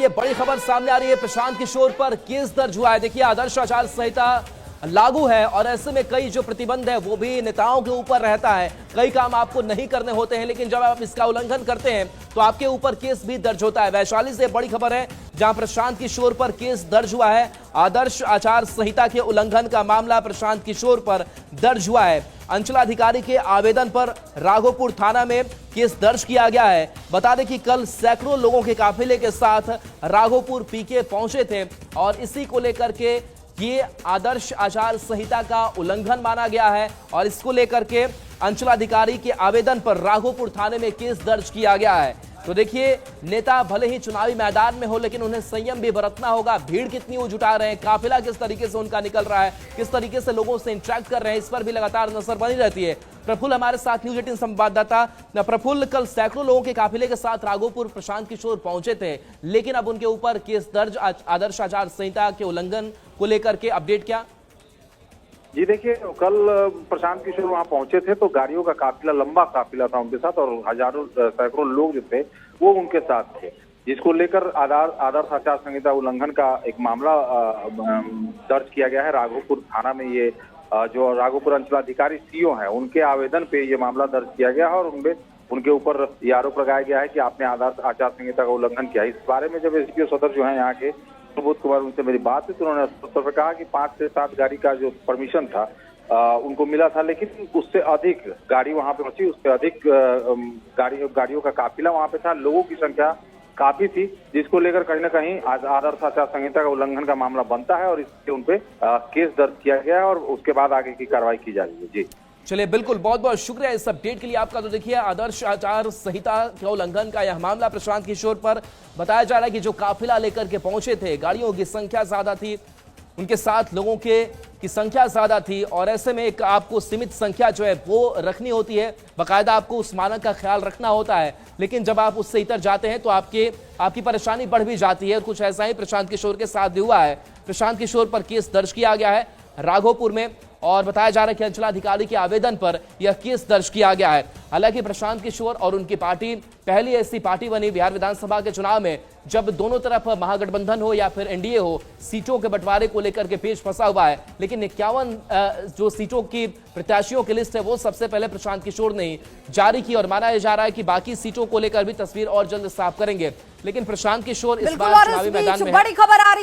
ये बड़ी खबर सामने आ रही है, प्रशांत किशोर पर केस दर्ज हुआ है। देखिए, आदर्श आचार संहिता लागू है और ऐसे में कई जो प्रतिबंध है वो भी नेताओं के ऊपर रहता है। कई काम आपको नहीं करने होते हैं, लेकिन जब आप इसका उल्लंघन करते हैं तो आपके ऊपर केस भी दर्ज होता है। वैशाली से बड़ी खबर है, जहां प्रशांत किशोर पर केस दर्ज हुआ है। आदर्श आचार संहिता के उल्लंघन का मामला प्रशांत किशोर पर दर्ज हुआ है। अंचलाधिकारी के आवेदन पर राघोपुर थाना में केस दर्ज किया गया है। बता दें कि कल सैकड़ों लोगों के काफिले के साथ राघोपुर पीके पहुंचे थे और इसी को लेकर के ये आदर्श आचार संहिता का उल्लंघन माना गया है और इसको लेकर के अंचलाधिकारी के आवेदन पर राघोपुर थाने में केस दर्ज किया गया है। तो देखिए, नेता भले ही चुनावी मैदान में हो, लेकिन उन्हें संयम भी बरतना होगा। भीड़ कितनी वो जुटा रहे हैं, काफिला किस तरीके से उनका निकल रहा है, किस तरीके से लोगों से इंटरेक्ट कर रहे हैं, इस पर भी लगातार नजर बनी रहती है। प्रफुल्ल हमारे साथ न्यूज 18 संवाददाता। प्रफुल्ल, कल सैकड़ों लोगों के काफिले के साथ राघोपुर प्रशांत किशोर पहुंचे थे, लेकिन अब उनके ऊपर केस दर्ज आदर्श आचार संहिता के उल्लंघन को लेकर के अपडेट क्या? जी देखिए, कल प्रशांत किशोर वहां पहुंचे थे तो गाड़ियों का काफिला, लंबा काफिला था उनके साथ और हजारों सैकड़ों लोग जो थे वो उनके साथ थे, जिसको लेकर आदर्श आचार संहिता उल्लंघन का एक मामला दर्ज किया गया है राघोपुर थाना में। ये जो राघोपुर अंचलाधिकारी सीओ हैं, उनके आवेदन पे ये मामला दर्ज किया गया है और उनमें उनके ऊपर ये आरोप लगाया गया है कि आपने आदर्श आचार संहिता का उल्लंघन किया। इस बारे में जब एसडीओ सदर जो है यहाँ के सुबोध कुमार, उनसे मेरी बात हुई तो उन्होंने स्पष्ट तौर पर कहा कि 5 से 7 गाड़ी का जो परमिशन था उनको मिला था, लेकिन उससे अधिक गाड़ी वहां पे पहुंची, उससे अधिक गाड़ियों का काफिला वहां पे था, लोगों की संख्या काफी थी, जिसको लेकर कहीं ना कहीं आदर्श आचार संहिता का उल्लंघन का मामला बनता है और इससे उनपे केस दर्ज किया गया है और उसके बाद आगे की कार्रवाई की जा रही है। जी चलिए, बिल्कुल, बहुत बहुत शुक्रिया इस अपडेट के लिए आपका। तो देखिए, आदर्श आचार संहिता के उल्लंघन का यह मामला प्रशांत किशोर पर बताया जा रहा है कि जो काफिला लेकर के पहुंचे थे, गाड़ियों की संख्या ज्यादा थी, उनके साथ लोगों की संख्या ज्यादा थी और ऐसे में एक आपको सीमित संख्या जो है वो रखनी होती है, बाकायदा आपको उस मानक का ख्याल रखना होता है। लेकिन जब आप उससे इतर जाते हैं तो आपकी परेशानी बढ़ भी जाती है और कुछ ऐसा ही प्रशांत किशोर के साथ भी हुआ है। प्रशांत किशोर पर केस दर्ज किया गया है राघोपुर में और बताया जा रहा है कि अंचलाधिकारी के आवेदन पर यह केस दर्ज किया गया है। हालांकि प्रशांत किशोर और उनकी पार्टी पहली ऐसी पार्टी बनी बिहार विधानसभा के चुनाव में जब दोनों तरफ महागठबंधन हो या फिर एनडीए हो, सीटों के बंटवारे को लेकर के पेच फंसा हुआ है। लेकिन 51 जो सीटों की प्रत्याशियों की लिस्ट है वो सबसे पहले प्रशांत किशोर ने जारी की और माना जा रहा है कि बाकी सीटों को लेकर भी तस्वीर और जल्द साफ करेंगे। लेकिन प्रशांत किशोर इस बार चुनावी मैदान में बड़ी खबर आ रही है।